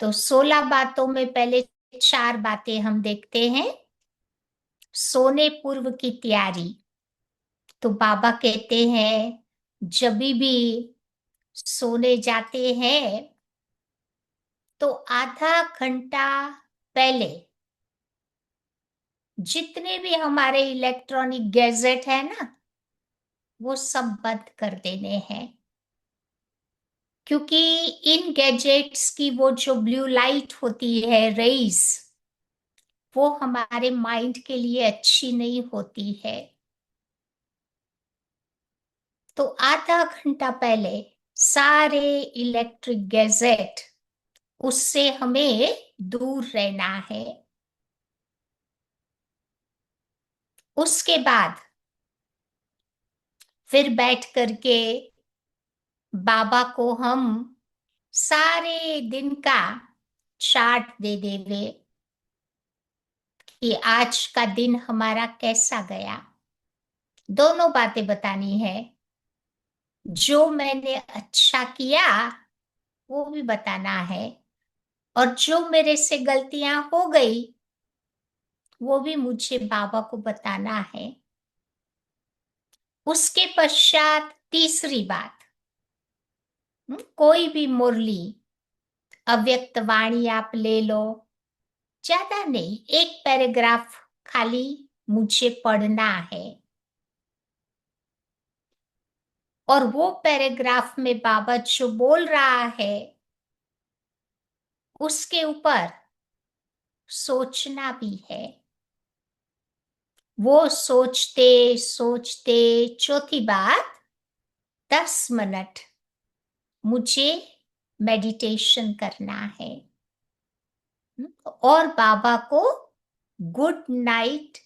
तो 16 बातों में पहले 4 बातें हम देखते हैं। सोने पूर्व की तैयारी। तो बाबा कहते हैं जब भी सोने जाते हैं तो आधा घंटा पहले जितने भी हमारे इलेक्ट्रॉनिक गैजेट है ना, वो सब बंद कर देने हैं। क्योंकि इन गैजेट्स की वो जो ब्लू लाइट होती है, रेज, वो हमारे माइंड के लिए अच्छी नहीं होती है। तो आधा घंटा पहले सारे इलेक्ट्रिक गैजेट, उससे हमें दूर रहना है। उसके बाद फिर बैठ करके बाबा को हम सारे दिन का चार्ट दे देंगे कि आज का दिन हमारा कैसा गया। दोनों बातें बतानी है। जो मैंने अच्छा किया वो भी बताना है, और जो मेरे से गलतियां हो गई वो भी मुझे बाबा को बताना है। उसके पश्चात तीसरी बात, कोई भी मुरली, अव्यक्त वाणी आप ले लो, ज्यादा नहीं, एक पैराग्राफ खाली मुझे पढ़ना है। और वो पैराग्राफ में बाबा जो बोल रहा है उसके ऊपर सोचना भी है। वो सोचते सोचते चौथी बात, 10 मिनट मुझे मेडिटेशन करना है। और बाबा को गुड नाइट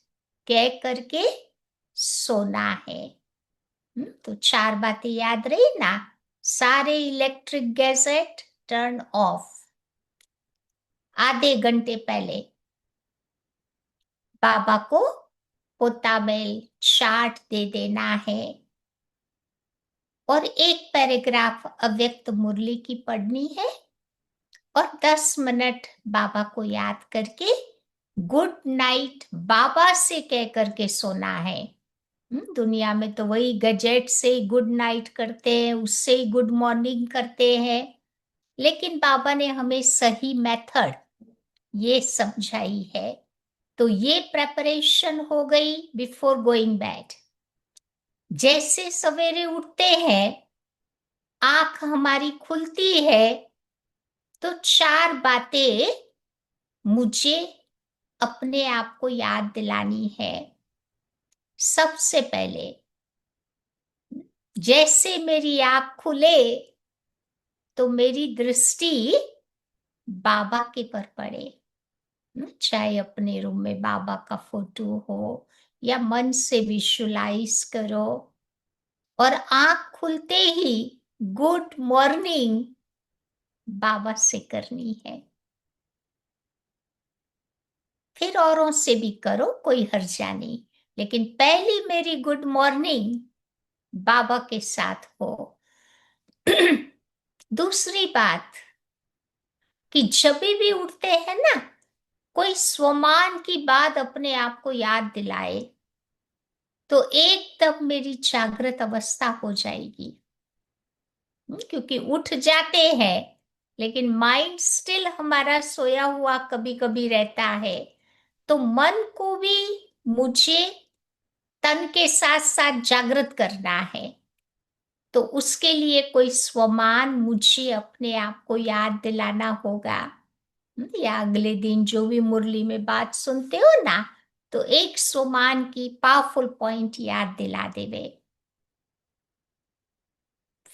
कह करके सोना है। तो 4 बातें याद रही ना। सारे इलेक्ट्रिक गैजेट टर्न ऑफ। आधे घंटे पहले बाबा को पोताबेल चार्ट दे देना है, और एक पैराग्राफ अव्यक्त मुरली की पढ़नी है, और 10 मिनट बाबा को याद करके गुड नाइट बाबा से कह करके सोना है। दुनिया में तो वही गैजेट से गुड नाइट करते हैं, उससे ही गुड मॉर्निंग करते हैं। लेकिन बाबा ने हमें सही मेथड ये समझाई है। तो ये प्रेपरेशन हो गई बिफोर गोइंग बेड। जैसे सवेरे उठते हैं, आंख हमारी खुलती है, तो 4 बातें मुझे अपने आप को याद दिलानी है। सबसे पहले, जैसे मेरी आंख खुले तो मेरी दृष्टि बाबा के पर पड़े। चाहे अपने रूम में बाबा का फोटो हो या मन से विजुलाइज करो, और आंख खुलते ही गुड मॉर्निंग बाबा से करनी है। फिर औरों से भी करो, कोई हर्जा नहीं, लेकिन पहली मेरी गुड मॉर्निंग बाबा के साथ हो। दूसरी बात कि जब भी उठते हैं ना, कोई स्वमान की बात अपने आप को याद दिलाए, तो एकदम मेरी जागृत अवस्था हो जाएगी। क्योंकि उठ जाते हैं लेकिन माइंड स्टिल हमारा सोया हुआ कभी कभी रहता है। तो मन को भी मुझे तन के साथ साथ जागृत करना है। तो उसके लिए कोई स्वमान मुझे अपने आप को याद दिलाना होगा। या अगले दिन जो भी मुरली में बात सुनते हो ना, तो एक स्वमान की पावरफुल पॉइंट याद दिला देवे।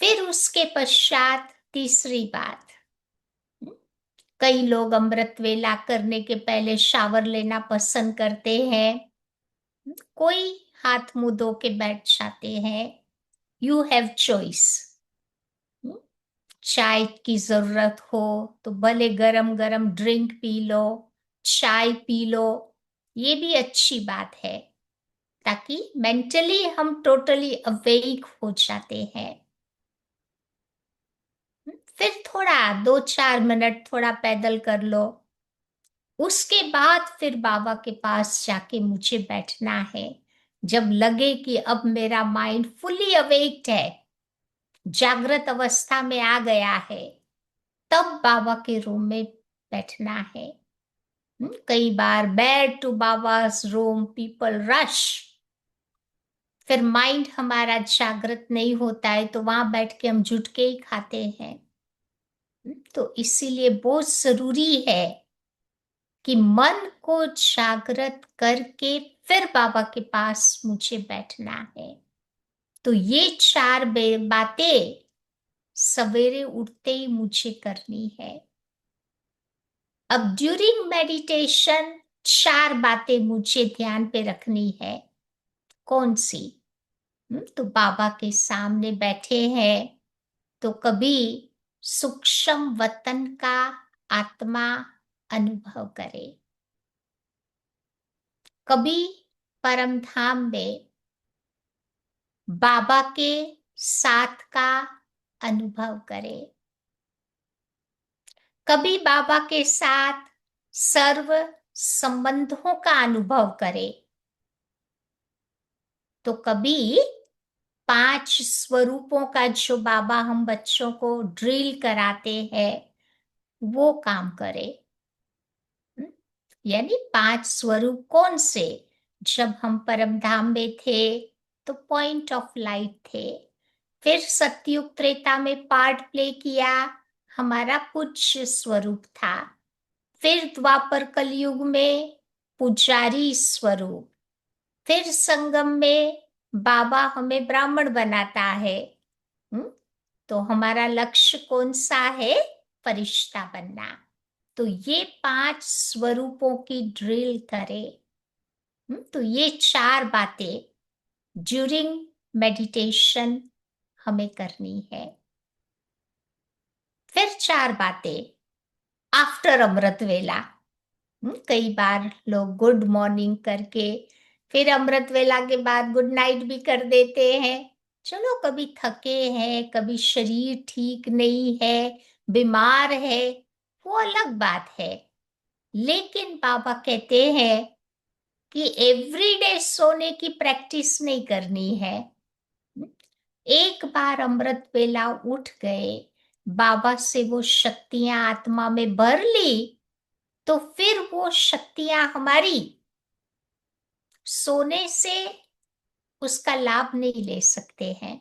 फिर उसके पश्चात तीसरी बात, कई लोग अमृत वेला करने के पहले शावर लेना पसंद करते हैं, कोई हाथ मुंह धो के बैठ जाते हैं। You have choice. चाय की जरूरत हो तो भले गरम गरम ड्रिंक पी लो, चाय पी लो, ये भी अच्छी बात है, ताकि मेंटली हम टोटली अवेक हो जाते हैं। फिर थोड़ा 2-4 मिनट थोड़ा पैदल कर लो। उसके बाद फिर बाबा के पास जाके मुझे बैठना है। जब लगे कि अब मेरा माइंड फुली अवेक्ड है, जागृत अवस्था में आ गया है, तब बाबा के रूम में बैठना है। कई बार बैक टू बाबा's रूम पीपल रश, फिर माइंड हमारा जागृत नहीं होता है तो वहां बैठ के हम जुट के ही खाते हैं। तो इसीलिए बहुत जरूरी है कि मन को जागृत करके फिर बाबा के पास मुझे बैठना है। तो ये चार बातें सवेरे उठते ही मुझे करनी है। अब ड्यूरिंग मेडिटेशन चार बातें मुझे ध्यान पे रखनी है। कौन सी? तो बाबा के सामने बैठे हैं तो कभी सूक्ष्म वतन का आत्मा अनुभव करे, कभी परम धाम में बाबा के साथ का अनुभव करे, कभी बाबा के साथ सर्व संबंधों का अनुभव करे, तो कभी 5 स्वरूपों का जो बाबा हम बच्चों को ड्रिल कराते हैं वो काम करे। हम्म, यानी 5 स्वरूप कौन से? जब हम परम धाम में थे तो पॉइंट ऑफ लाइट थे, फिर सतयुग त्रेता में पार्ट प्ले किया, हमारा कुछ स्वरूप था, फिर द्वापर कलयुग में पुजारी स्वरूप, फिर संगम में बाबा हमें ब्राह्मण बनाता है। हम्म, तो हमारा लक्ष्य कौन सा है? फरिश्ता बनना। तो ये 5 स्वरूपों की ड्रिल करे। तो ये चार बातें ड्यूरिंग मेडिटेशन हमें करनी है। फिर चार बातें आफ्टर अमृत वेला। कई बार लोग गुड मॉर्निंग करके फिर अमृत वेला के बाद गुड नाइट भी कर देते हैं। चलो, कभी थके हैं, कभी शरीर ठीक नहीं है, बीमार है, वो अलग बात है। लेकिन बाबा कहते हैं कि एवरीडे सोने की प्रैक्टिस नहीं करनी है। एक बार अमृत वेला उठ गए, बाबा से वो शक्तियां आत्मा में भर ली, तो फिर वो शक्तियां हमारी सोने से उसका लाभ नहीं ले सकते हैं।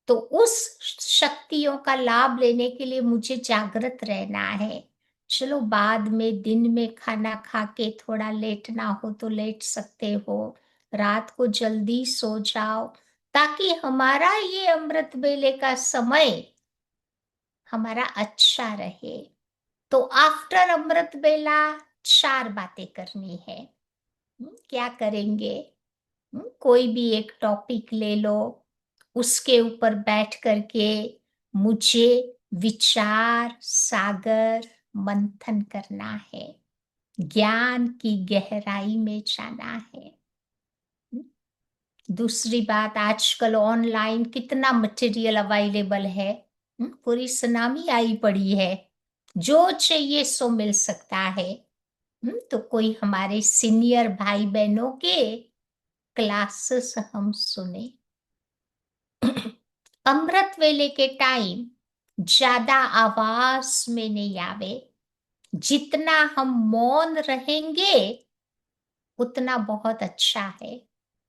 तो उस शक्तियों का लाभ लेने के लिए मुझे जागृत रहना है। चलो, बाद में दिन में खाना खा के थोड़ा लेटना हो तो लेट सकते हो, रात को जल्दी सो जाओ, ताकि हमारा ये अमृत वेले का समय हमारा अच्छा रहे। तो आफ्टर अमृत वेला चार बातें करनी है। क्या करेंगे? कोई भी एक टॉपिक ले लो, उसके ऊपर बैठ करके मुझे विचार सागर मंथन करना है, ज्ञान की गहराई में जाना है। दूसरी बात, आजकल ऑनलाइन कितना मटेरियल अवेलेबल है, पूरी सुनामी आई पड़ी है, जो चाहिए सो मिल सकता है। तो कोई हमारे सीनियर भाई बहनों के क्लासेस हम सुने। अमृत वेले के टाइम ज्यादा आवाज में नहीं आवे, जितना हम मौन रहेंगे उतना बहुत अच्छा है।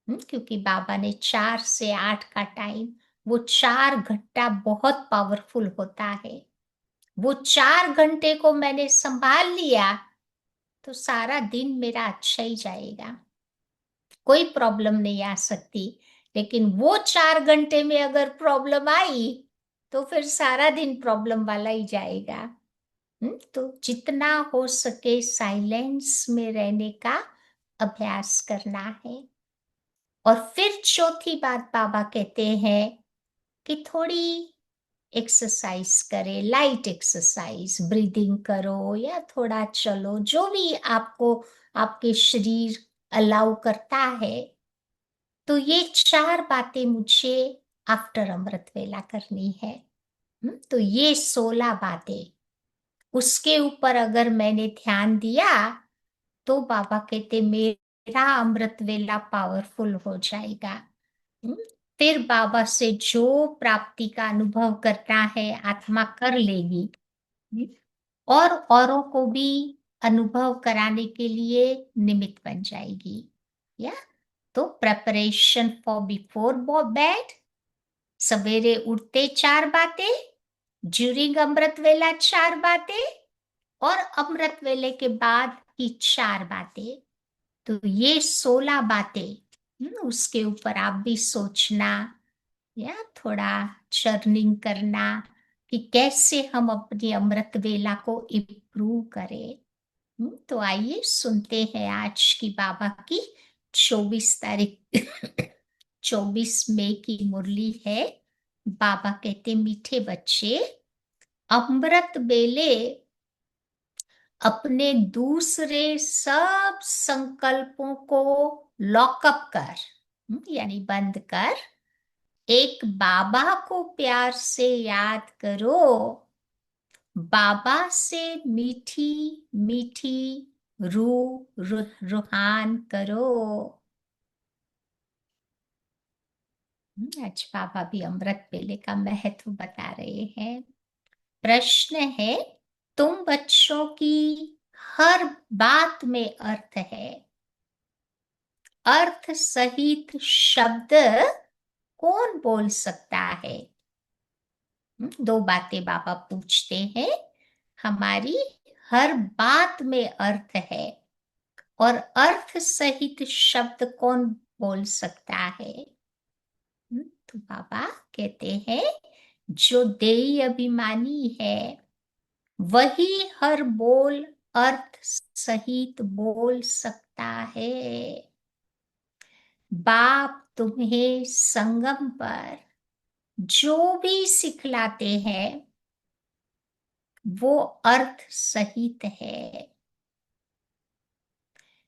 क्योंकि बाबा ने 4 से 8 का टाइम, वो 4 घंटा बहुत पावरफुल होता है। वो 4 घंटे को मैंने संभाल लिया तो सारा दिन मेरा अच्छा ही जाएगा, कोई प्रॉब्लम नहीं आ सकती। लेकिन वो 4 घंटे में अगर प्रॉब्लम आई तो फिर सारा दिन प्रॉब्लम वाला ही जाएगा। तो जितना हो सके साइलेंस में रहने का अभ्यास करना है। और फिर चौथी बात बाबा कहते हैं कि थोड़ी एक्सरसाइज करे, लाइट एक्सरसाइज, ब्रीदिंग करो या थोड़ा चलो, जो भी आपको आपके शरीर अलाउ करता है। तो ये चार बातें मुझे आफ्टर अमृत वेला करनी है। तो ये 16 बातें, उसके ऊपर अगर मैंने ध्यान दिया तो बाबा कहते मेरा अमृत वेला पावरफुल हो जाएगा। हम्म, फिर बाबा से जो प्राप्ति का अनुभव करना है आत्मा कर लेगी। हम्म, और औरों को भी अनुभव कराने के लिए निमित्त बन जाएगी। या तो प्रेपरेशन फॉर बिफोर बेड, सवेरे उठते 4 बातें, ड्यूरिंग अमृत वेला 4 बातें, और अमृत वेले के बाद की 4 बातें। तो ये 16 बातें, उसके ऊपर आप भी सोचना या थोड़ा चर्निंग करना कि कैसे हम अपनी अमृत वेला को इम्प्रूव करें। तो आइए सुनते हैं आज की बाबा की 24 तारीख 24 मई की मुरली है। बाबा कहते मीठे बच्चे, अमृत बेले अपने दूसरे सब संकल्पों को लॉकअप कर, यानी बंद कर, एक बाबा को प्यार से याद करो, बाबा से मीठी मीठी रूहान करो। आज बाबा भी अमृत बेले का महत्व बता रहे हैं। प्रश्न है, तुम बच्चों की हर बात में अर्थ है, अर्थ सहित शब्द कौन बोल सकता है? 2 बातें बाबा पूछते हैं। हमारी हर बात में अर्थ है और अर्थ सहित शब्द कौन बोल सकता है? तो बाबा कहते हैं जो देही अभिमानी है वही हर बोल अर्थ सहित बोल सकता है। बाप तुम्हें संगम पर जो भी सिखलाते हैं वो अर्थ सहित है।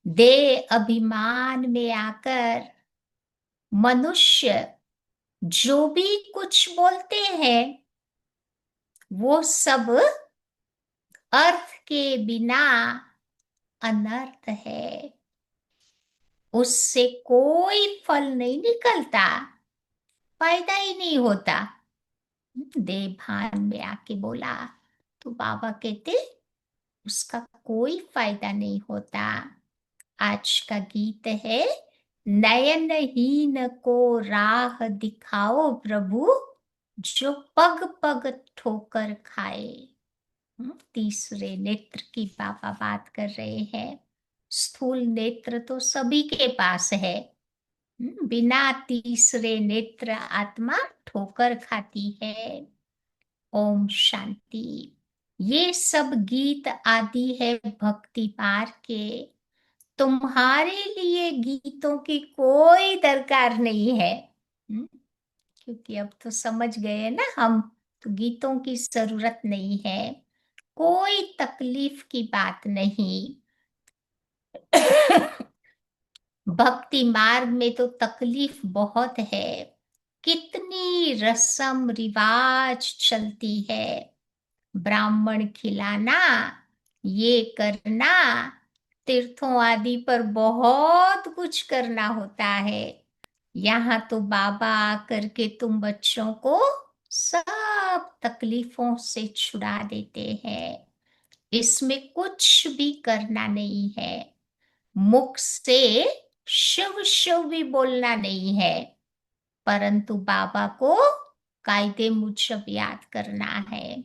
देह अभिमान में आकर मनुष्य जो भी कुछ बोलते हैं वो सब अर्थ के बिना अनर्थ है, उससे कोई फल नहीं निकलता, फायदा ही नहीं होता। देह भान में आके बोला तो बाबा कहते उसका कोई फायदा नहीं होता। आज का गीत है, नयनहीन को राह दिखाओ प्रभु, जो पग पग ठोकर खाए। तीसरे नेत्र की बाबा बात कर रहे हैं। स्थूल नेत्र तो सभी के पास है, बिना तीसरे नेत्र आत्मा ठोकर खाती है। ओम शांति। ये सब गीत आदि है भक्ति पार के, तुम्हारे लिए गीतों की कोई दरकार नहीं है। क्योंकि अब तो समझ गए ना हम, तो गीतों की जरूरत नहीं है, कोई तकलीफ की बात नहीं। भक्ति मार्ग में तो तकलीफ बहुत है, कितनी रस्म रिवाज चलती है, ब्राह्मण खिलाना, ये करना, तीर्थों आदि पर बहुत कुछ करना होता है। यहाँ तो बाबा आकर के तुम बच्चों को सब तकलीफों से छुड़ा देते हैं। इसमें कुछ भी करना नहीं है, मुख से शिव शिव भी बोलना नहीं है, परंतु बाबा को कायदे मुजब याद करना है।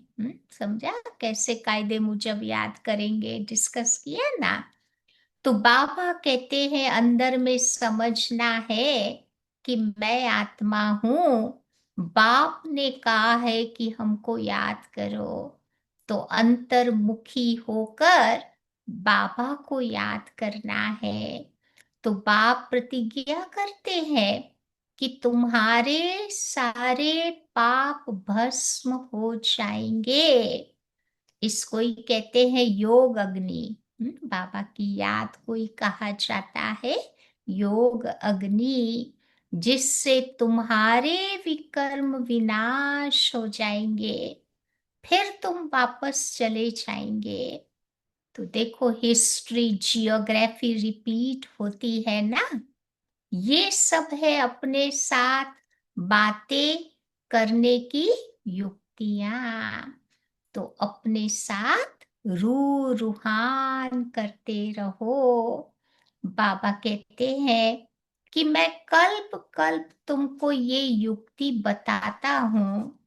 समझा कैसे कायदे मुजब याद करेंगे, डिस्कस किया ना। तो बाबा कहते हैं अंदर में समझना है कि मैं आत्मा हूं, बाप ने कहा है कि हमको याद करो, तो अंतर्मुखी होकर बाबा को याद करना है। तो बाप प्रतिज्ञा करते हैं कि तुम्हारे सारे पाप भस्म हो जाएंगे। इसको ही कहते हैं योग अग्नि। बाबा की याद को ही कहा जाता है योग अग्नि। जिससे तुम्हारे विकर्म विनाश हो जाएंगे, फिर तुम वापस चले जाएंगे। तो देखो, हिस्ट्री जियोग्राफी रिपीट होती है ना, ये सब है अपने साथ बातें करने की युक्तियां। तो अपने साथ रूहान करते रहो। बाबा कहते हैं कि मैं कल्प कल्प तुमको ये युक्ति बताता हूँ,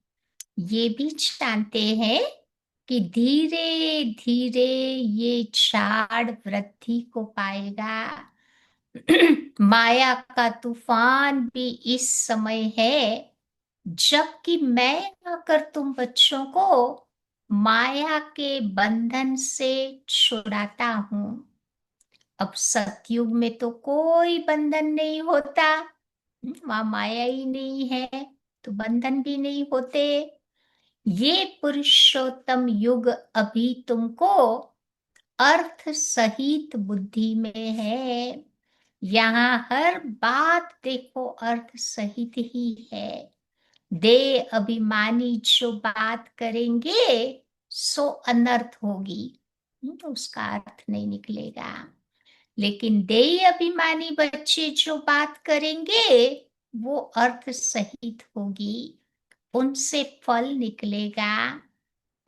ये भी जानते हैं कि धीरे धीरे ये झाड़ वृद्धि को पाएगा। माया का तूफान भी इस समय है, जबकि मैं आकर तुम बच्चों को माया के बंधन से छुड़ाता हूँ। अब सतयुग में तो कोई बंधन नहीं होता, वहां माया ही नहीं है, तो बंधन भी नहीं होते। ये पुरुषोत्तम युग अभी तुमको अर्थ सहित बुद्धि में है। यहाँ हर बात देखो अर्थ सहित ही है। दे अभिमानी जो बात करेंगे सो अनर्थ होगी, तो उसका अर्थ नहीं निकलेगा। लेकिन देय अभिमानी बच्चे जो बात करेंगे वो अर्थ सहित होगी, उनसे फल निकलेगा।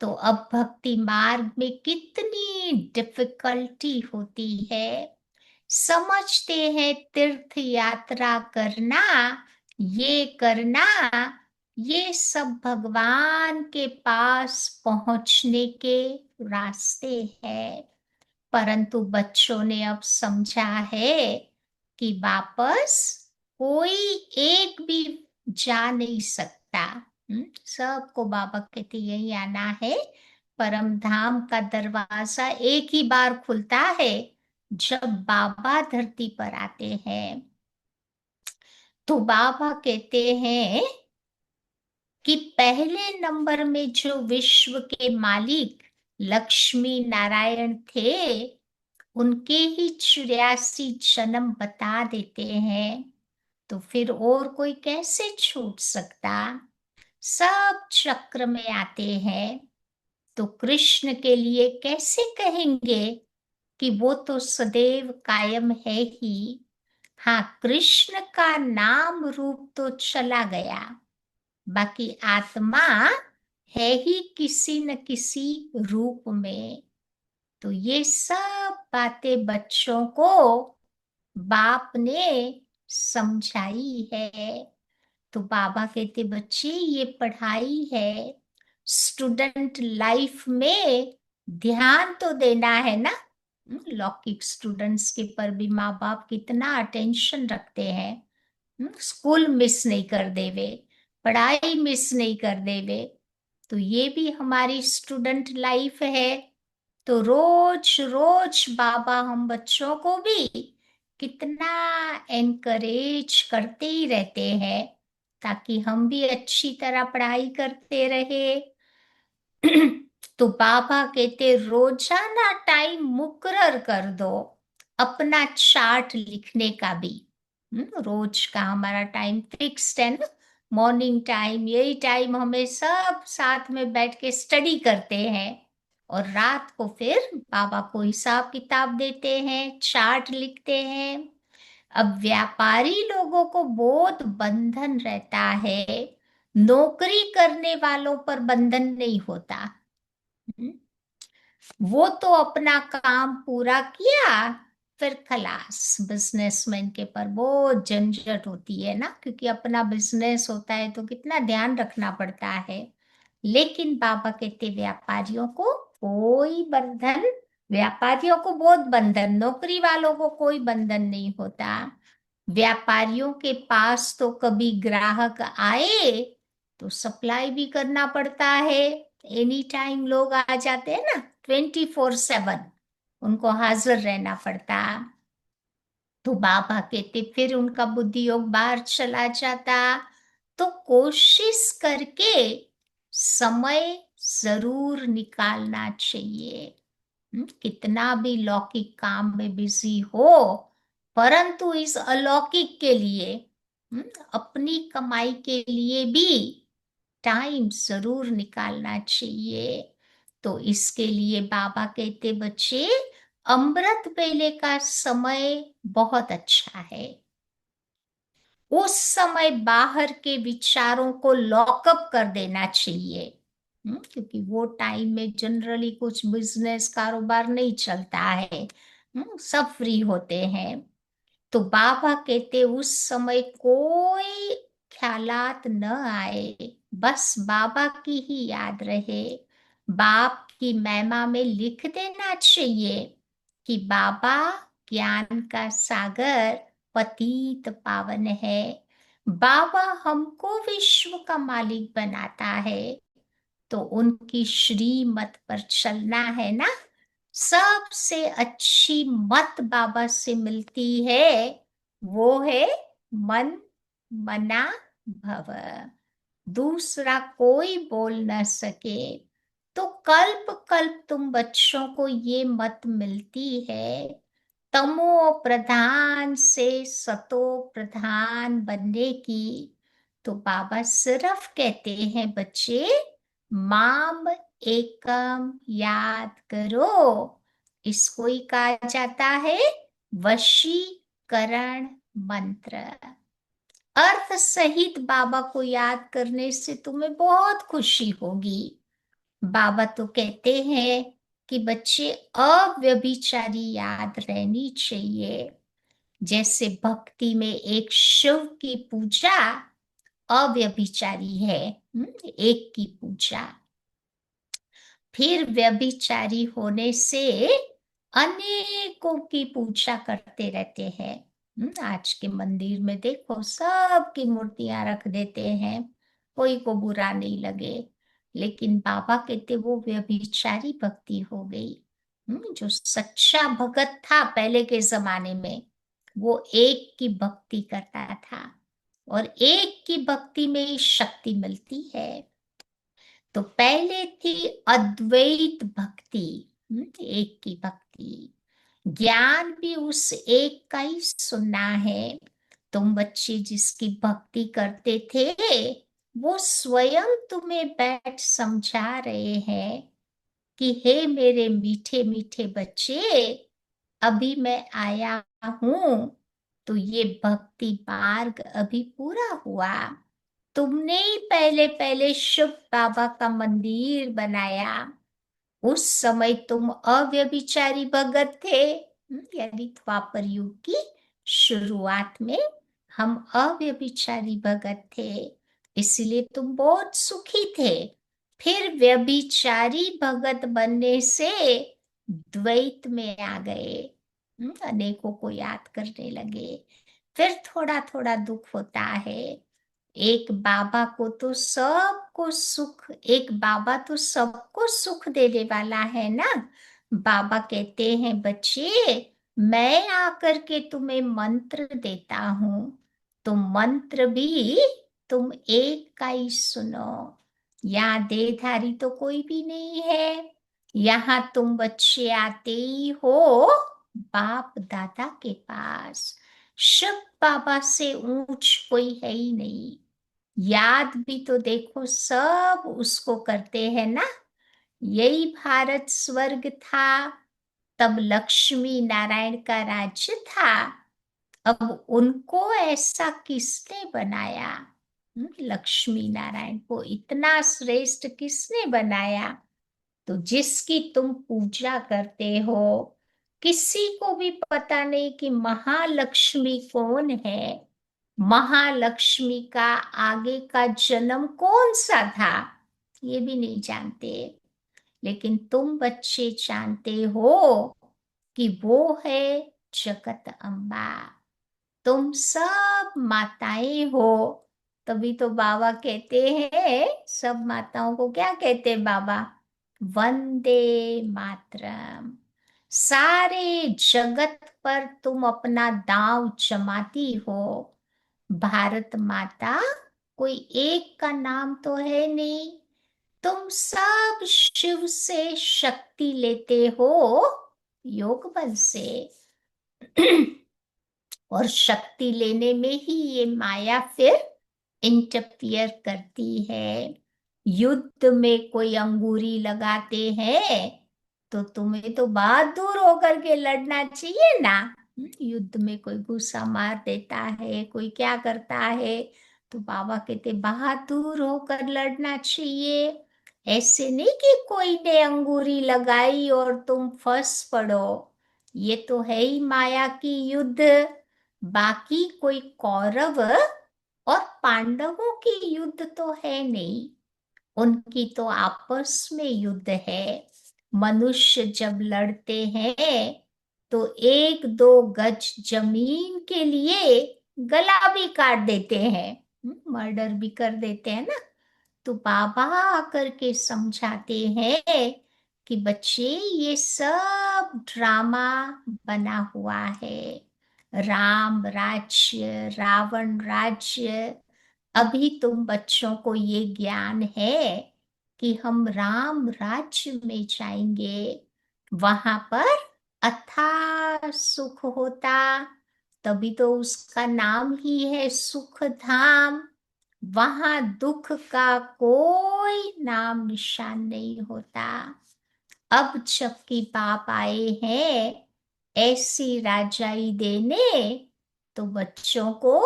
तो अब भक्ति मार्ग में कितनी डिफिकल्टी होती है। समझते हैं तीर्थ यात्रा करना, ये करना, ये सब भगवान के पास पहुंचने के रास्ते हैं। परंतु बच्चों ने अब समझा है कि वापस कोई एक भी जा नहीं सकता। सबको बाबा कहते यही आना है। परम धाम का दरवाजा एक ही बार खुलता है, जब बाबा धरती पर आते हैं। तो बाबा कहते हैं कि पहले नंबर में जो विश्व के मालिक लक्ष्मी नारायण थे, उनके ही 84 जन्म बता देते हैं। तो फिर और कोई कैसे छूट सकता। सब चक्र में आते हैं। तो कृष्ण के लिए कैसे कहेंगे कि वो तो सदैव कायम है ही। हाँ, कृष्ण का नाम रूप तो चला गया, बाकी आत्मा है ही किसी न किसी रूप में। तो ये सब बातें बच्चों को बाप ने समझाई है। तो बाबा कहते बच्चे ये पढ़ाई है, स्टूडेंट लाइफ में ध्यान तो देना है ना। लौकिक स्टूडेंट्स के पर भी माँ बाप कितना अटेंशन रखते हैं। स्कूल मिस नहीं कर देवे, पढ़ाई मिस नहीं कर देवे। तो ये भी हमारी स्टूडेंट लाइफ है। तो रोज रोज बाबा हम बच्चों को भी कितना एनकरेज करते ही रहते हैं, ताकि हम भी अच्छी तरह पढ़ाई करते रहे। तो बाबा कहते रोजाना टाइम मुकर्रर कर दो अपना चार्ट लिखने का भी। रोज का हमारा टाइम फिक्स्ड है ना, मॉर्निंग टाइम, यही टाइम हमें सब साथ में बैठ के स्टडी करते हैं। और रात को फिर बाबा को हिसाब किताब देते हैं, चार्ट लिखते हैं। अब व्यापारी लोगों को बहुत बंधन रहता है, नौकरी करने वालों पर बंधन नहीं होता। वो तो अपना काम पूरा किया, फिर खलास। बिजनेसमैन के पर बहुत झंझट होती है ना, क्योंकि अपना बिजनेस होता है तो कितना ध्यान रखना पड़ता है। लेकिन बाबा कहते व्यापारियों को कोई बंधन, व्यापारियों को बहुत बंधन, नौकरी वालों को कोई बंधन नहीं होता। व्यापारियों के पास तो कभी ग्राहक आए तो सप्लाई भी करना पड़ता है। एनी टाइम लोग आ जाते हैं ना, 24/7 उनको हाजिर रहना पड़ता। तो बाबा कहते फिर उनका बुद्धि योग बाहर चला जाता। तो कोशिश करके समय जरूर निकालना चाहिए। कितना भी लौकिक काम में बिजी हो, परंतु इस अलौकिक के लिए अपनी कमाई के लिए भी टाइम जरूर निकालना चाहिए। तो इसके लिए बाबा कहते बच्चे, अमृत वेले का समय बहुत अच्छा है। उस समय बाहर के विचारों को लॉकअप कर देना चाहिए। क्योंकि वो टाइम में जनरली कुछ बिजनेस कारोबार नहीं चलता है। सब फ्री होते हैं। तो बाबा कहते उस समय कोई ख्यालात न आए, बस बाबा की ही याद रहे। बाप की महिमा में लिख देना चाहिए कि बाबा ज्ञान का सागर, पतित पावन है। बाबा हमको विश्व का मालिक बनाता है, तो उनकी श्रीमत पर चलना है ना। सबसे अच्छी मत बाबा से मिलती है, वो है मन मना भव। दूसरा कोई बोल न सके। तो कल्प कल्प तुम बच्चों को ये मत मिलती है, तमो प्रधान से सतो प्रधान बनने की। तो बाबा सिर्फ कहते हैं बच्चे, माम एकम याद करो। इसको ही कहा जाता है वशीकरण मंत्र। अर्थ सहित बाबा को याद करने से तुम्हें बहुत खुशी होगी। बाबा तो कहते हैं कि बच्चे अव्यभिचारी याद रहनी चाहिए। जैसे भक्ति में एक शिव की पूजा अव्यभिचारी है, एक की पूजा। फिर व्यभिचारी होने से अनेकों की पूजा करते रहते हैं। आज के मंदिर में देखो सबकी मूर्तियां रख देते हैं, कोई को बुरा नहीं लगे। लेकिन बाबा कहते वो व्यभिचारी भक्ति हो गई। जो सच्चा भगत था पहले के जमाने में, वो एक की भक्ति करता था, और एक की भक्ति में ही शक्ति मिलती है। तो पहले थी अद्वैत भक्ति, एक की भक्ति। ज्ञान भी उस एक का ही सुनना है। तुम बच्चे जिसकी भक्ति करते थे, वो स्वयं तुम्हें बैठ समझा रहे हैं कि हे मेरे मीठे मीठे बच्चे, अभी मैं आया हूं। तो ये भक्ति मार्ग अभी पूरा हुआ। तुमने ही पहले पहले शिव बाबा का मंदिर बनाया। उस समय तुम अव्यभिचारी भगत थे। यानी द्वापर युग की शुरुआत में हम अव्यभिचारी भगत थे, इसलिए तुम बहुत सुखी थे। फिर व्यभिचारी भगत बनने से द्वैत में आ गए। अनेकों को याद करने लगे। फिर थोड़ा थोड़ा दुख होता है। एक बाबा को तो सबको सुख, एक बाबा तो सबको सुख देने वाला है ना। बाबा कहते हैं बच्चे, मैं आकर के तुम्हें मंत्र देता हूं, तो मंत्र भी तुम एक का ही सुनो। यहाँ देहधारी तो कोई भी नहीं है। यहाँ तुम बच्चे आते ही हो बाप दादा के पास। शिव बाबा से ऊंच कोई है ही नहीं। याद भी तो देखो सब उसको करते हैं ना। यही भारत स्वर्ग था, तब लक्ष्मी नारायण का राज्य था। अब उनको ऐसा किसने बनाया? लक्ष्मी नारायण को इतना श्रेष्ठ किसने बनाया? तो जिसकी तुम पूजा करते हो, किसी को भी पता नहीं कि महालक्ष्मी कौन है। महालक्ष्मी का आगे का जन्म कौन सा था, ये भी नहीं जानते। लेकिन तुम बच्चे जानते हो कि वो है जगत अम्बा। तुम सब माताएं हो। तभी तो बाबा कहते हैं, सब माताओं को क्या कहते हैं बाबा? वंदे मातरम। सारे जगत पर तुम अपना दांव जमाती हो। भारत माता कोई एक का नाम तो है नहीं। तुम सब शिव से शक्ति लेते हो, योग बल से। और शक्ति लेने में ही ये माया फिर इंटरफियर करती है। युद्ध में कोई अंगूरी लगाते हैं तो तुम्हें तो बहादुर होकर के लड़ना चाहिए ना। युद्ध में कोई गुस्सा मार देता है, कोई क्या करता है, तो बाबा कहते बहादुर होकर लड़ना चाहिए। ऐसे नहीं कि कोई ने अंगूरी लगाई और तुम फंस पड़ो। ये तो है ही माया की युद्ध। बाकी कोई कौरव और पांडवों की युद्ध तो है नहीं, उनकी तो आपस में युद्ध है। मनुष्य जब लड़ते हैं तो एक दो गज जमीन के लिए गला भी काट देते हैं, मर्डर भी कर देते हैं ना। तो बाबा आकर के समझाते हैं कि बच्चे ये सब ड्रामा बना हुआ है। राम राज्य, रावण राज्य, अभी तुम बच्चों को ये ज्ञान है कि हम राम राज्य में जाएंगे, वहां पर अथाह सुख होता। तभी तो उसका नाम ही है सुख धाम। वहां दुख का कोई नाम निशान नहीं होता। अब जबकि बाप आए हैं ऐसी राजाई देने, तो बच्चों को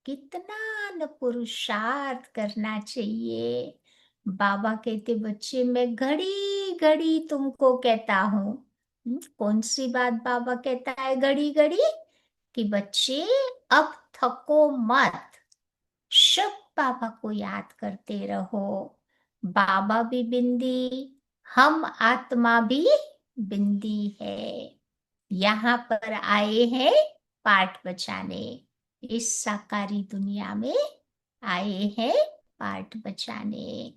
कितना न पुरुषार्थ करना चाहिए। बाबा कहते बच्चे मैं घड़ी घड़ी तुमको कहता हूँ। कौन सी बात बाबा कहता है घड़ी घड़ी? कि बच्चे अब थको मत, सब बाबा को याद करते रहो। बाबा भी बिंदी, हम आत्मा भी बिंदी है। यहाँ पर आए हैं पाठ बचाने, इस साकारी दुनिया में आए हैं पाठ बचाने।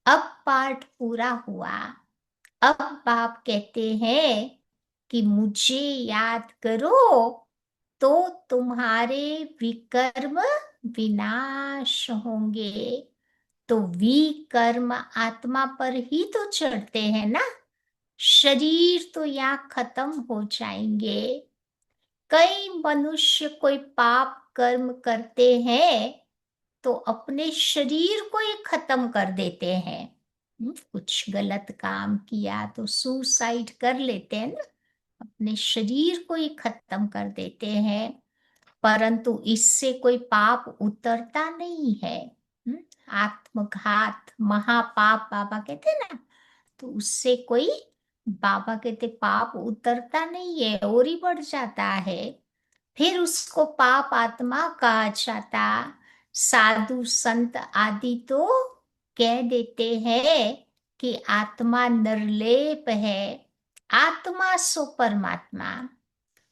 अब पाठ पूरा हुआ। अब बाप कहते हैं कि मुझे याद करो तो तुम्हारे विकर्म विनाश होंगे। तो विकर्म आत्मा पर ही तो चढ़ते हैं ना, शरीर तो यहाँ खत्म हो जाएंगे। कई मनुष्य कोई पाप कर्म करते हैं तो अपने शरीर को ही खत्म कर देते हैं। कुछ गलत काम किया तो सुसाइड कर लेते हैं ना, अपने शरीर को ही खत्म कर देते हैं। परंतु इससे कोई पाप उतरता नहीं है। आत्मघात महापाप बाबा कहते हैं ना, तो उससे कोई, बाबा कहते पाप उतरता नहीं है और ही बढ़ जाता है। फिर उसको पाप आत्मा कहा जाता। साधु संत आदि तो कह देते हैं कि आत्मा निर्लेप है, आत्मा सो परमात्मा।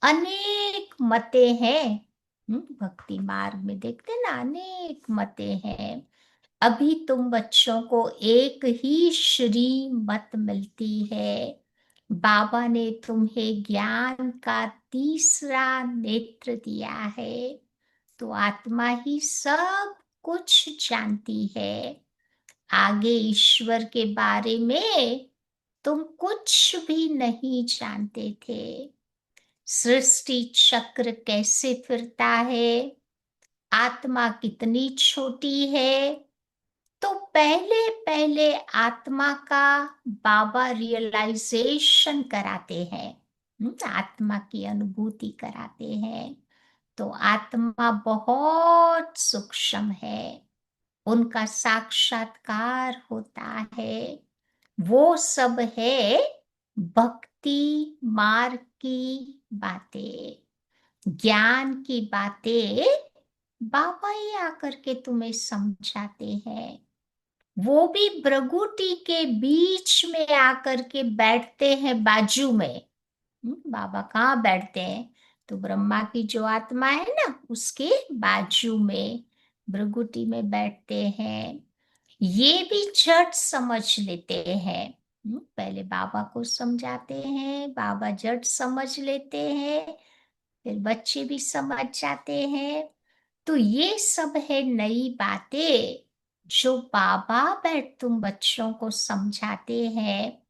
अनेक मते हैं, भक्ति मार्ग में देखते ना अनेक मते हैं। अभी तुम बच्चों को एक ही श्री मत मिलती है। बाबा ने तुम्हें ज्ञान का तीसरा नेत्र दिया है, तो आत्मा ही सब कुछ जानती है। आगे ईश्वर के बारे में तुम कुछ भी नहीं जानते थे। सृष्टि चक्र कैसे फिरता है, आत्मा कितनी छोटी है, तो पहले पहले आत्मा का बाबा रियलाइजेशन कराते हैं। आत्मा की अनुभूति कराते हैं। तो आत्मा बहुत सूक्ष्म है, उनका साक्षात्कार होता है। वो सब है भक्ति मार्ग की बातें, ज्ञान की बातें बाबा ही आकर के तुम्हें समझाते हैं। वो भी भृगुटी के बीच में आकर के बैठते हैं बाजू में। बाबा कहाँ बैठते हैं? तो ब्रह्मा की जो आत्मा है ना उसके बाजू में भृगुटी में बैठते हैं। ये भी झट समझ लेते हैं। पहले बाबा को समझाते हैं, बाबा झट समझ लेते हैं, फिर बच्चे भी समझ जाते हैं। तो ये सब है नई बातें जो बाबा बैठ तुम बच्चों को समझाते हैं।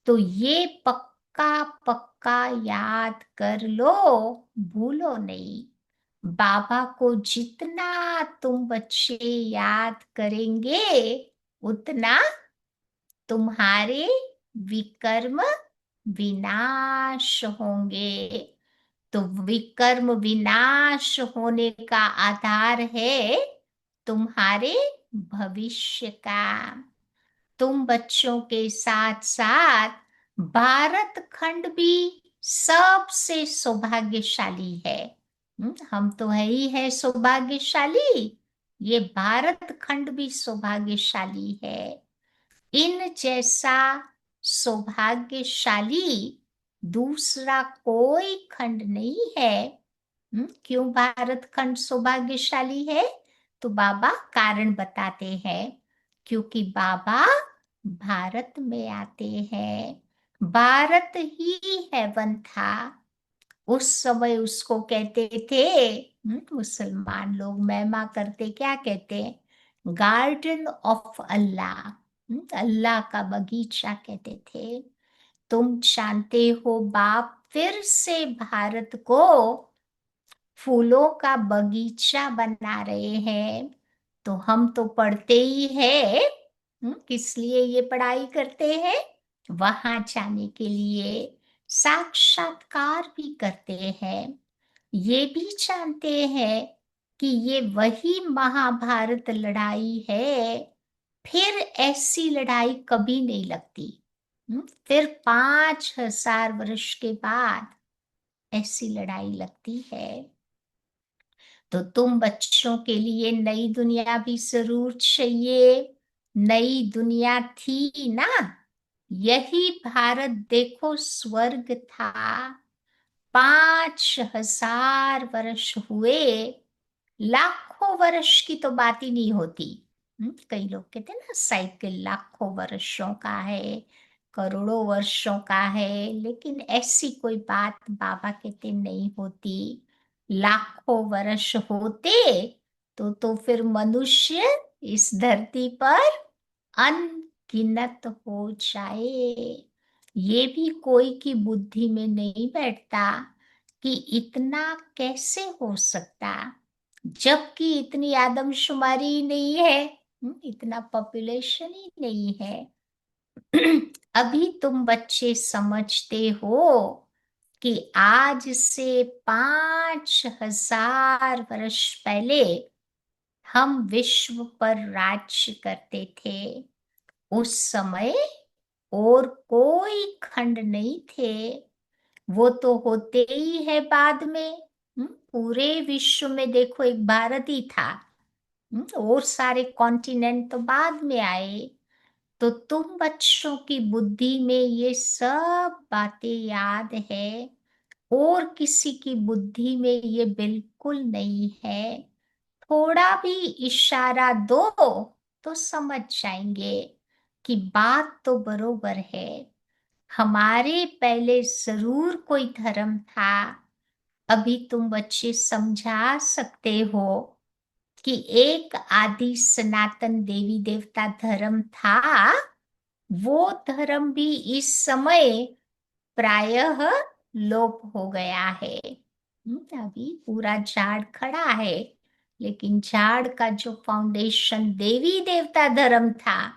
तो ये पक्का पक्का याद कर लो, भूलो नहीं। बाबा को जितना तुम बच्चे याद करेंगे, उतना तुम्हारे विकर्म विनाश होंगे। तो विकर्म विनाश होने का आधार है तुम्हारे भविष्य का। तुम बच्चों के साथ साथ भारत खंड भी सबसे सौभाग्यशाली है। हम तो है ही है सौभाग्यशाली, ये भारत खंड भी सौभाग्यशाली है। इन जैसा सौभाग्यशाली दूसरा कोई खंड नहीं है। क्यों भारत खंड सौभाग्यशाली है? तो बाबा कारण बताते हैं। क्योंकि बाबा भारत में आते हैं। भारत ही हेवन था। उस समय उसको कहते थे, मुसलमान लोग महिमा करते, क्या कहते हैं? गार्डन ऑफ अल्लाह, अल्लाह का बगीचा कहते थे। तुम जानते हो बाप फिर से भारत को फूलों का बगीचा बना रहे हैं। तो हम तो पढ़ते ही है, किस लिए ये पढ़ाई करते हैं? वहां जाने के लिए। साक्षात्कार भी करते हैं। ये भी जानते हैं कि ये वही महाभारत लड़ाई है। फिर ऐसी लड़ाई कभी नहीं लगती। फिर 5,000 वर्ष के बाद ऐसी लड़ाई लगती है। तो तुम बच्चों के लिए नई दुनिया भी जरूर चाहिए। नई दुनिया थी ना, यही भारत देखो स्वर्ग था। 5,000 वर्ष हुए, लाखों वर्ष की तो बात ही नहीं होती। कई लोग कहते हैं ना साइकिल लाखों वर्षों का है, करोड़ों वर्षों का है, लेकिन ऐसी कोई बात बाबा कहते नहीं होती। लाखों वर्ष होते तो फिर मनुष्य इस धरती पर अनगिनत हो जाए। ये भी कोई की बुद्धि में नहीं बैठता कि इतना कैसे हो सकता, जबकि इतनी आदमशुमारी ही नहीं है, इतना पॉपुलेशन ही नहीं है। अभी तुम बच्चे समझते हो कि आज से 5,000 वर्ष पहले हम विश्व पर राज्य करते थे। उस समय और कोई खंड नहीं थे। वो तो होते ही है बाद में। पूरे विश्व में देखो एक भारत ही था। और सारे कॉन्टिनेंट तो बाद में आए। तो तुम बच्चों की बुद्धि में ये सब बातें याद है, और किसी की बुद्धि में ये बिल्कुल नहीं है। थोड़ा भी इशारा दो तो समझ जाएंगे कि बात तो बरोबर है। हमारे पहले जरूर कोई धर्म था। अभी तुम बच्चे समझा सकते हो कि एक आदि सनातन देवी देवता धर्म था। वो धर्म भी इस समय प्रायः लोप हो गया है। अभी पूरा झाड़ खड़ा है, लेकिन झाड़ का जो फाउंडेशन देवी देवता धर्म था,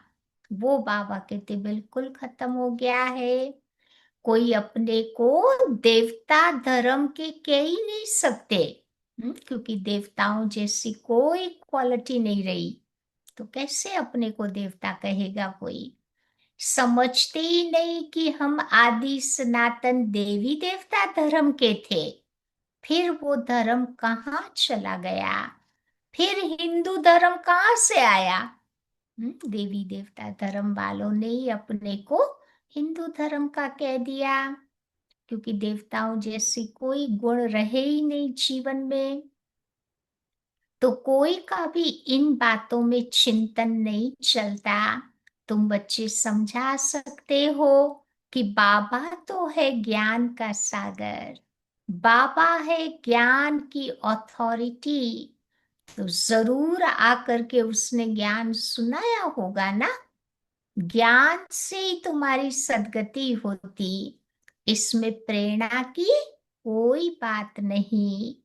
वो बाबा कहते बिल्कुल खत्म हो गया है। कोई अपने को देवता धर्म के कह ही नहीं सकते। क्योंकि देवताओं जैसी कोई क्वालिटी नहीं रही, तो कैसे अपने को देवता कहेगा कोई? समझते ही नहीं कि हम आदि सनातन देवी देवता धर्म के थे। फिर वो धर्म कहाँ चला गया? फिर हिंदू धर्म कहाँ से आया? देवी देवता धर्म वालों ने ही अपने को हिंदू धर्म का कह दिया। क्योंकि देवताओं जैसी कोई गुण रहे ही नहीं जीवन में। तो कोई का भी इन बातों में चिंतन नहीं चलता। तुम बच्चे समझा सकते हो कि बाबा तो है ज्ञान का सागर, बाबा है ज्ञान की अथॉरिटी। तो जरूर आकर के उसने ज्ञान सुनाया होगा ना। ज्ञान से ही तुम्हारी सद्गति होती, इसमें प्रेरणा की कोई बात नहीं।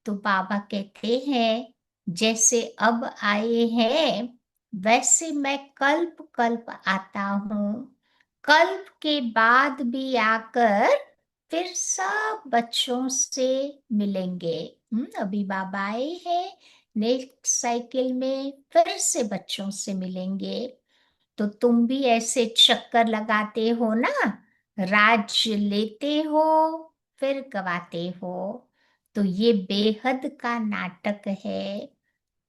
तो बाबा कहते हैं, जैसे अब आए हैं वैसे मैं कल्प कल्प आता हूँ, कल्प के बाद भी आकर फिर सब बच्चों से मिलेंगे। अभी बाबा आए हैं नेक्स्ट साइकिल में, फिर से बच्चों से मिलेंगे। तो तुम भी ऐसे चक्कर लगाते हो ना, राज्य लेते हो फिर गवाते हो। तो ये बेहद का नाटक है।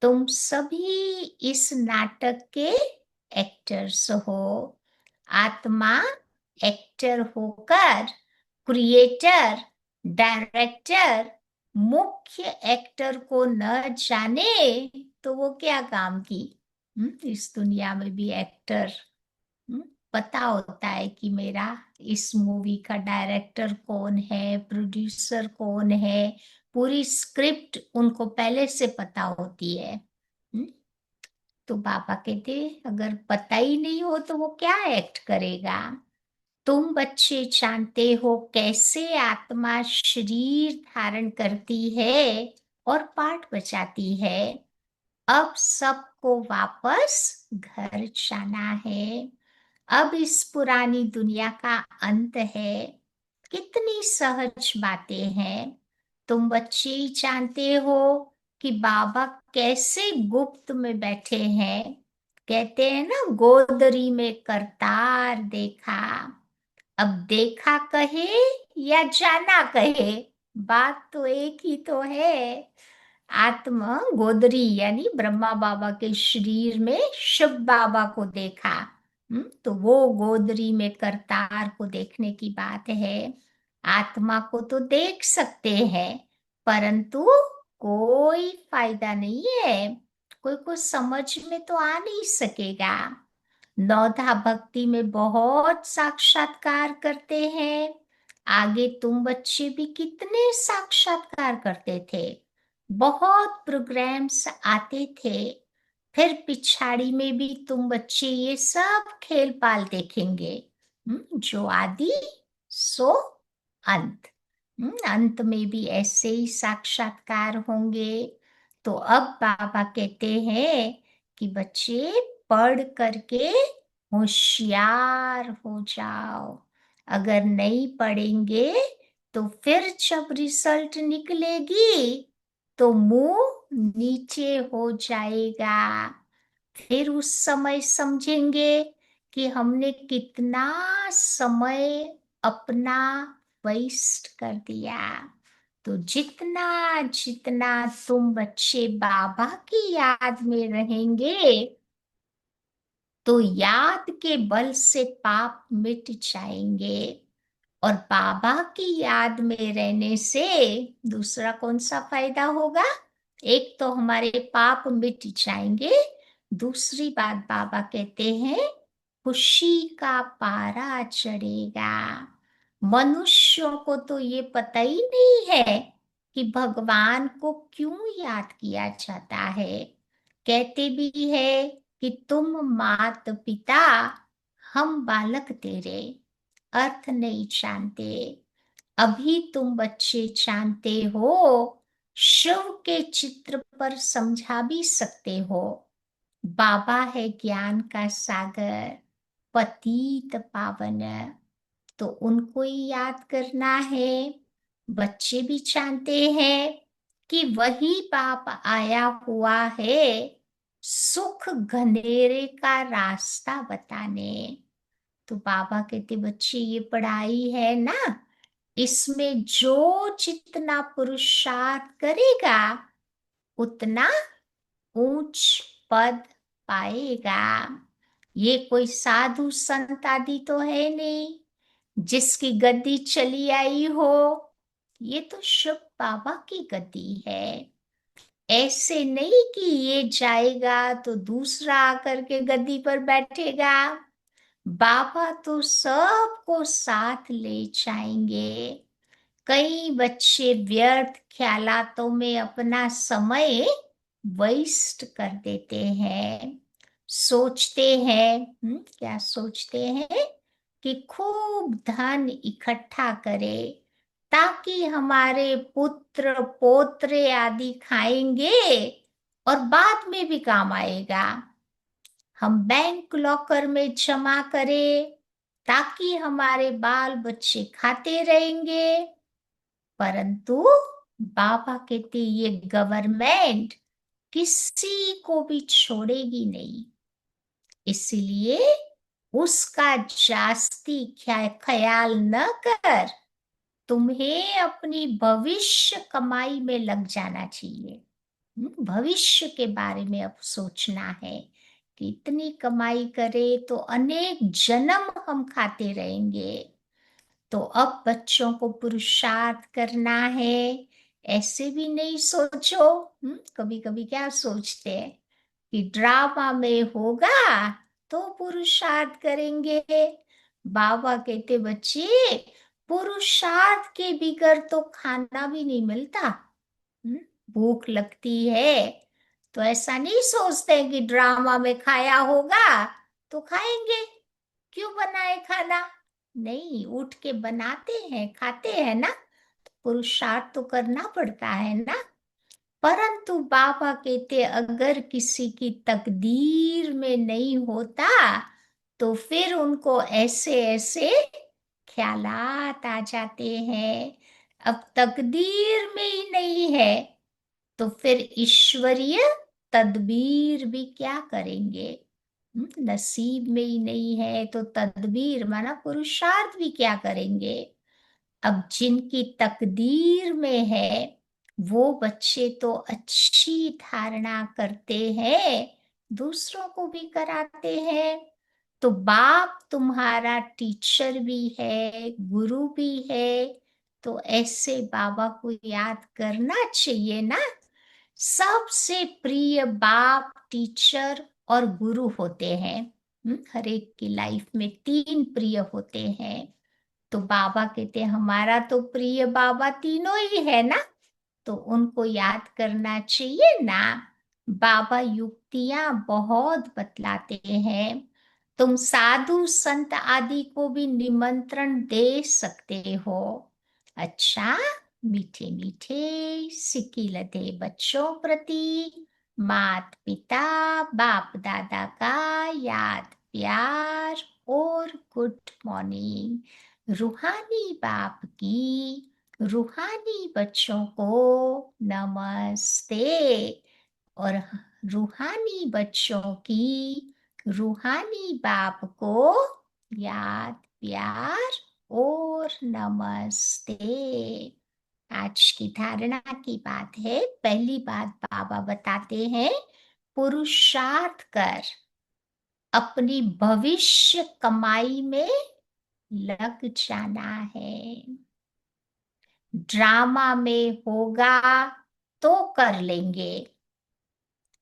तुम सभी इस नाटक के एक्टर्स हो। आत्मा एक्टर होकर क्रिएटर, डायरेक्टर, मुख्य एक्टर को न जाने तो वो क्या काम की। इस दुनिया में भी एक्टर हम्म, पता होता है कि मेरा इस मूवी का डायरेक्टर कौन है, प्रोड्यूसर कौन है, पूरी स्क्रिप्ट उनको पहले से पता होती है। तो बाबा कहते अगर पता ही नहीं हो तो वो क्या एक्ट करेगा। तुम बच्चे जानते हो कैसे आत्मा शरीर धारण करती है और पाठ बजाती है। अब सबको वापस घर जाना है। अब इस पुरानी दुनिया का अंत है। कितनी सहज बातें हैं। तुम बच्चे ही जानते हो कि बाबा कैसे गुप्त में बैठे हैं। कहते हैं ना, गोदरी में करतार देखा। अब देखा कहे या जाना कहे, बात तो एक ही तो है। आत्मा गोदरी यानी ब्रह्मा बाबा के शरीर में शिव बाबा को देखा। तो वो गोदरी में करतार को देखने की बात है। आत्मा को तो देख सकते हैं, परंतु कोई फायदा नहीं है। कोई को समझ में तो आ नहीं सकेगा। नौधा भक्ति में बहुत साक्षात्कार करते हैं। आगे तुम बच्चे भी कितने साक्षात्कार करते थे। बहुत प्रोग्राम्स आते थे। फिर पिछाड़ी में भी तुम बच्चे ये सब खेल पाल देखेंगे। जो आदि सो अंत। अंत में भी ऐसे ही साक्षात्कार होंगे। तो अब बाबा कहते हैं कि बच्चे पढ़ करके होशियार हो जाओ। अगर नहीं पढ़ेंगे तो फिर जब रिजल्ट निकलेगी तो मुंह नीचे हो जाएगा। फिर उस समय समझेंगे कि हमने कितना समय अपना वेस्ट कर दिया। तो जितना जितना तुम बच्चे बाबा की याद में रहेंगे तो याद के बल से पाप मिट जाएंगे। और बाबा की याद में रहने से दूसरा कौन सा फायदा होगा। एक तो हमारे पाप मिट जाएंगे, दूसरी बात बाबा कहते हैं खुशी का पारा चढ़ेगा। मनुष्यों को तो ये पता ही नहीं है कि भगवान को क्यों याद किया जाता है। कहते भी है कि तुम मात पिता, हम बालक तेरे, अर्थ नहीं जानते। अभी तुम बच्चे जानते हो, शिव के चित्र पर समझा भी सकते हो। बाबा है ज्ञान का सागर, पतित पावन। तो उनको ही याद करना है। बच्चे भी जानते हैं कि वही बाप आया हुआ है सुख घनेरे का रास्ता बताने। तो बाबा कहते बच्चे ये पढ़ाई है ना, इसमें जो जितना पुरुषार्थ करेगा उतना ऊंच पद पाएगा। ये कोई साधु संत आदि तो है नहीं जिसकी गद्दी चली आई हो। ये तो शिव बाबा की गद्दी है। ऐसे नहीं कि ये जाएगा तो दूसरा आकर के गद्दी पर बैठेगा। बाबा तो सबको साथ ले जाएंगे। कई बच्चे व्यर्थ ख्यालातों में अपना समय वेस्ट कर देते हैं। सोचते हैं क्या सोचते हैं कि खूब धन इकट्ठा करे, ताकि हमारे पुत्र पोत्रे आदि खाएंगे और बाद में भी काम आएगा। हम बैंक लॉकर में जमा करें ताकि हमारे बाल बच्चे खाते रहेंगे। परंतु बाबा कहते ये गवर्नमेंट किसी को भी छोड़ेगी नहीं, इसलिए उसका जास्ती ख्याल न कर, तुम्हें अपनी भविष्य कमाई में लग जाना चाहिए। भविष्य के बारे में अब सोचना है कि इतनी कमाई करे तो अनेक जन्म हम खाते रहेंगे। तो अब बच्चों को पुरुषार्थ करना है, ऐसे भी नहीं सोचो। कभी कभी क्या सोचते हैं कि ड्रामा में होगा तो पुरुषार्थ करेंगे। बाबा कहते बच्चे पुरुषार्थ के बिगर तो खाना भी नहीं मिलता। हम्म, भूख लगती है तो ऐसा नहीं सोचते कि ड्रामा में खाया होगा तो खाएंगे, क्यों बनाए खाना। नहीं, उठ के बनाते हैं खाते हैं ना, तो पुरुषार्थ तो करना पड़ता है ना। परंतु बाबा कहते अगर किसी की तकदीर में नहीं होता तो फिर उनको ऐसे ऐसे ख्यालात आ जाते हैं। अब तकदीर में ही नहीं है तो फिर ईश्वरीय तदबीर भी क्या करेंगे। नसीब में ही नहीं है तो तदबीर माना पुरुषार्थ भी क्या करेंगे। अब जिनकी तकदीर में है वो बच्चे तो अच्छी धारणा करते हैं, दूसरों को भी कराते हैं। तो बाप तुम्हारा टीचर भी है, गुरु भी है, तो ऐसे बाबा को याद करना चाहिए ना। सबसे प्रिय बाप टीचर और गुरु होते हैं। हर एक की लाइफ में तीन प्रिय होते हैं। तो बाबा कहते हैं हमारा तो प्रिय बाबा तीनों ही है ना, तो उनको याद करना चाहिए ना। बाबा युक्तियां बहुत बतलाते हैं। तुम साधु संत आदि को भी निमंत्रण दे सकते हो। अच्छा, मीठे मीठे सिकिलते बच्चों प्रति मात पिता बाप दादा का याद प्यार और गुड मॉर्निंग। रूहानी बाप की रूहानी बच्चों को नमस्ते, और रूहानी बच्चों की रूहानी बाप को याद प्यार और नमस्ते। आज की धारणा की बात है। पहली बात बाबा बताते हैं पुरुषार्थ कर अपनी भविष्य कमाई में लग जाना है। ड्रामा में होगा तो कर लेंगे,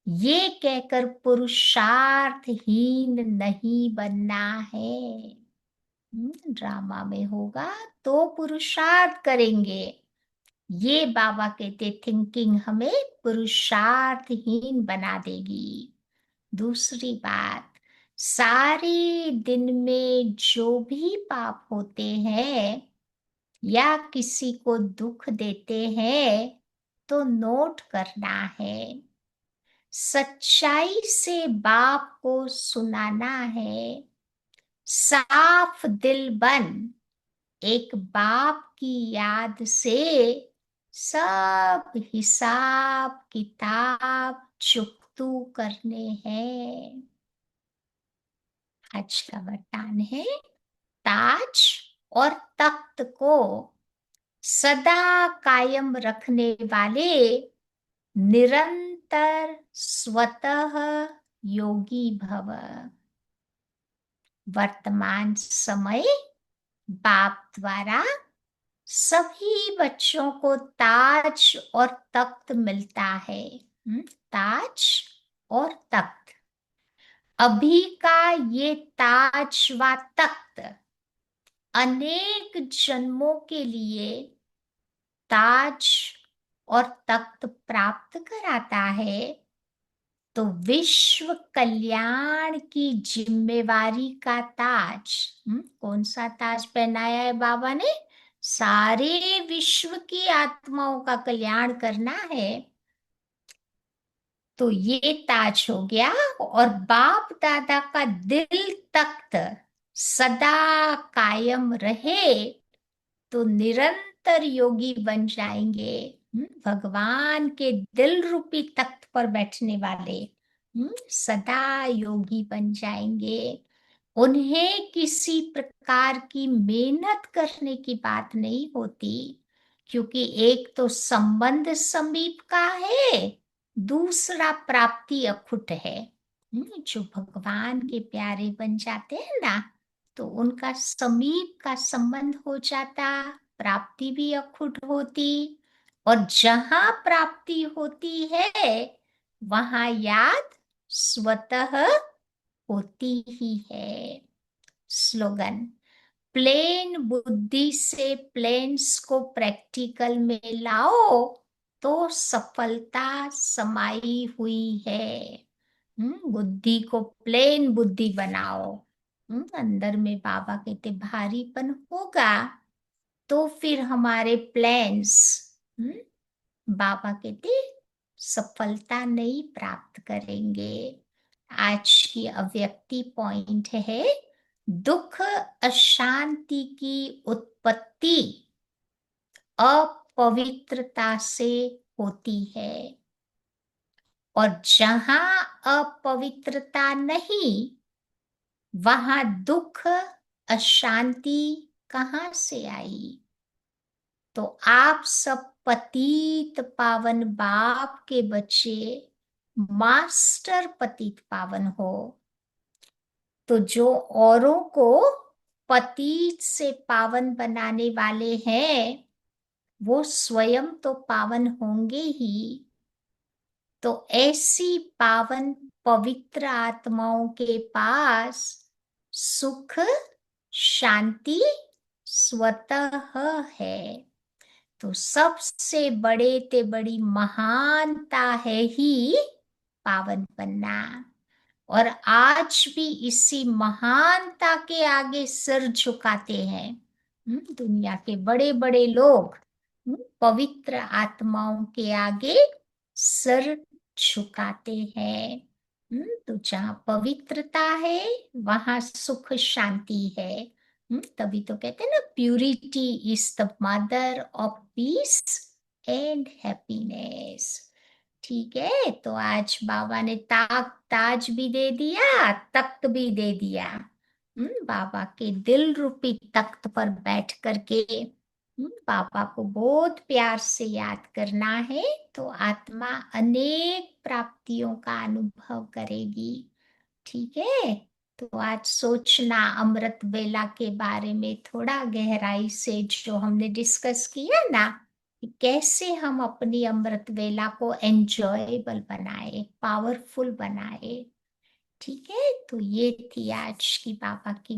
ये कहकर पुरुषार्थहीन नहीं बनना है। ड्रामा में होगा तो पुरुषार्थ करेंगे, ये बाबा कहते थिंकिंग हमें पुरुषार्थहीन बना देगी। दूसरी बात, सारे दिन में जो भी पाप होते हैं या किसी को दुख देते हैं तो नोट करना है। सच्चाई से बाप को सुनाना है। साफ दिल बन एक बाप की याद से सब हिसाब किताब चुकतू करने हैं। आज का वरदान है ताज और तख्त को सदा कायम रखने वाले निरंतर स्वतः योगी भव। वर्तमान समय बाप द्वारा सभी बच्चों को ताज और तख्त मिलता है। ताज और तख्त, अभी का ये ताज व तख्त अनेक जन्मों के लिए ताज और तख्त प्राप्त कराता है। तो विश्व कल्याण की जिम्मेवारी का ताज, कौन सा ताज पहनाया है बाबा ने? सारे विश्व की आत्माओं का कल्याण करना है, तो ये ताज हो गया। और बाप दादा का दिल तख्त सदा कायम रहे, तो निरंतर योगी बन जाएंगे। भगवान के दिल रूपी तख्त पर बैठने वाले सदा योगी बन जाएंगे। उन्हें किसी प्रकार की मेहनत करने की बात नहीं होती, क्योंकि एक तो संबंध समीप का है, दूसरा प्राप्ति अखुट है। जो भगवान के प्यारे बन जाते हैं ना, तो उनका समीप का संबंध हो जाता, प्राप्ति भी अखुट होती। और जहां प्राप्ति होती है, वहां याद स्वतः होती ही है। स्लोगन: प्लेन बुद्धि से प्लेन्स को प्रैक्टिकल में लाओ, तो सफलता समाई हुई है। बुद्धि को प्लेन बुद्धि बनाओ। अंदर में बाबा कहते भारीपन होगा, तो फिर हमारे प्लान्स बाबा कहते सफलता नहीं प्राप्त करेंगे। आज की अव्यक्ति पॉइंट है, दुख अशांति की उत्पत्ति अपवित्रता से होती है, और जहां अपवित्रता नहीं, वहां दुख अशांति कहाँ से आई। तो आप सब पतित पावन बाप के बच्चे मास्टर पतित पावन हो, तो जो औरों को पतित से पावन बनाने वाले हैं, वो स्वयं तो पावन होंगे ही। तो ऐसी पावन पवित्र आत्माओं के पास सुख शांति स्वतः है। तो सबसे बड़े ते बड़ी महानता है ही पावन बनना। और आज भी इसी महानता के आगे सिर झुकाते हैं दुनिया के बड़े बड़े लोग। पवित्र आत्माओं के आगे सिर झुकाते हैं। तो जहाँ पवित्रता है, वहां सुख शांति है। तभी तो कहते हैं ना, purity is the mother of peace and happiness. ठीक है, तो आज बाबा ने ताज भी दे दिया, तख्त भी दे दिया। बाबा के दिल रूपी तख्त पर बैठ करके बाबा को बहुत प्यार से याद करना है, तो आत्मा अनेक प्राप्तियों का अनुभव करेगी। ठीक है, तो आज सोचना अमृत वेला के बारे में थोड़ा गहराई से, जो हमने डिस्कस किया ना, कि कैसे हम अपनी अमृत वेला को एंजॉयबल बनाए, पावरफुल बनाए। ठीक है, तो ये थी आज की बाबा की